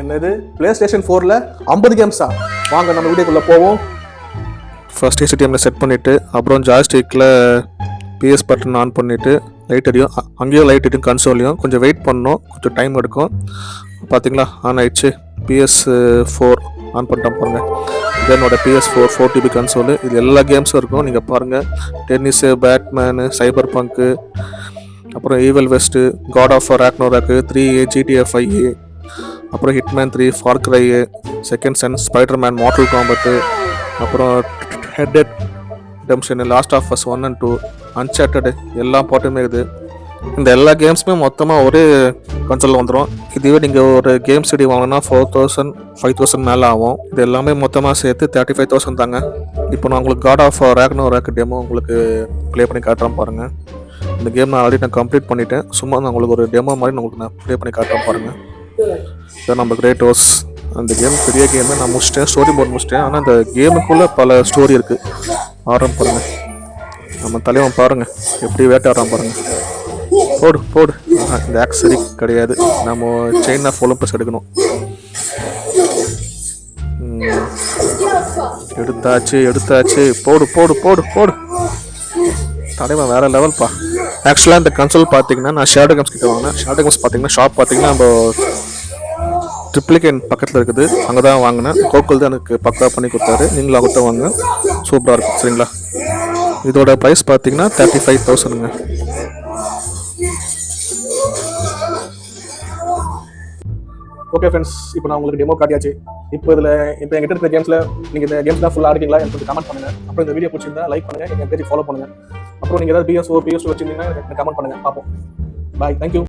என்னது play station 4ல் 50 கேம்ஸா? வாங்க நம்ம வீடியோக்குள்ளே போவோம். ஃபர்ஸ்ட் HDMI செட் பண்ணிவிட்டு அப்புறம் ஜாய்ஸ்டிக்கில் பிஎஸ் பட்டன் ஆன் பண்ணிவிட்டு லைட் அடியும். அங்கேயும் லைட் அடியும், கன்சோலையும் கொஞ்சம் வெயிட் பண்ணணும், கொஞ்சம் டைம் எடுக்கும். பார்த்தீங்களா ஆன் ஆயிடுச்சு. PS4 ஆன் பண்ணிட்டோம் பாருங்கள். இது என்னோட PS4 4TB கன்சோலு. இது எல்லா கேம்ஸும் இருக்கும், நீங்கள் பாருங்கள். டென்னிஸு, பேட்மேனு, சைபர் பங்க்கு, அப்புறம் Evil West, God of Ragnarok, 3A, GTA 5, அப்புறம் Hitman 3, Far Cry, Second Son, Spiderman, Mortal Kombat, அப்புறம் ஹெட்டட் டெம்ஷன், Last of Us 1 and 2, Uncharted, எல்லா பாட்டுமே இருக்குது. இந்த எல்லா கேம்ஸுமே மொத்தமாக ஒரே கன்சோலில் வந்துடும். இதுவே நீங்கள் ஒரு கேம் சிடி வாங்கினா 4000 5000 மேலே ஆகும். இது எல்லாமே மொத்தமாக சேர்த்து 35,000 தாங்க. இப்போ நான் உங்களுக்கு காட் ஆஃப் ராக்னரோக் டெமோ உங்களுக்கு ப்ளே பண்ணி காட்டுறேன் பாருங்கள். இந்த கேம் நான் ஆல்ரெடி கம்ப்ளீட் பண்ணிவிட்டேன். சும்மா நான் உங்களுக்கு ஒரு டெமோ மாதிரி உங்களுக்கு நான் ப்ளே பண்ணி காட்டுறேன் பாருங்கள். இதான் நம்ம கிரேட்டோஸ். அந்த கேம் பெரிய கேமு நான் முடிச்சிட்டேன், ஸ்டோரி மோட் முடிச்சிட்டேன். ஆனால் அந்த கேமுக்குள்ளே பல ஸ்டோரி இருக்குது. ஆரம்பம் பாருங்கள், நம்ம தலைவன் பாருங்கள் எப்படி வேட்டாடுறான் பாருங்கள். போடு போடு. இந்த ஆக்சரி கிடையாது, நம்ம செயின் ஆஃப் ஒலிம்பஸ் எடுக்கணும். எடுத்தாச்சு. போடு போடு போடு போடு. தலைவன் வேறு லெவல்ப்பா. ஆக்சுவலாக இந்த கன்சோல் பார்த்தீங்கன்னா நான் ஷேடோ கேம்ஸ் கிட்ட வாங்கினேன். ஷேடோ கேம்ஸ் பார்த்தீங்கன்னா ஷாப் பார்த்தீங்கன்னா நம்ம ட்ரிப்ளிகேன் பக்கத்தில் இருக்குது, அங்கே தான் வாங்கினேன். கோகுல் தான் எனக்கு பக்கா பண்ணி கொடுத்தாரு. நீங்களும் அவர்கிட்ட வாங்க, சூப்பராக இருக்கும். சரிங்களா? இதோட ப்ரைஸ் பார்த்தீங்கன்னா 35,000ங்க. ஓகே ஃப்ரெண்ட்ஸ், இப்போ நான் உங்களுக்கு டெமோ காட்டியாச்சு. இப்போ என்கிட்ட இருக்கிற கேம்ஸில் நீங்கள் இந்த கேம்ஸ்லாம் ஃபுல்லாக ஆடிட்டீங்களா எனக்கு கொஞ்சம் கமெண்ட் பண்ணுங்கள். அப்புறம் இந்த வீடியோ பிடிச்சிருந்தா லைக் பண்ணுங்கள், எங்கள் பேஜ் ஃபாலோ பண்ணுங்கள். அப்புறம் நீங்கள் ஏதாவது PS4 PS2 வச்சுருந்தீங்கன்னா எனக்கு கமெண்ட் பண்ணுங்கள், பார்ப்போம். பாய், தேங்க்யூ.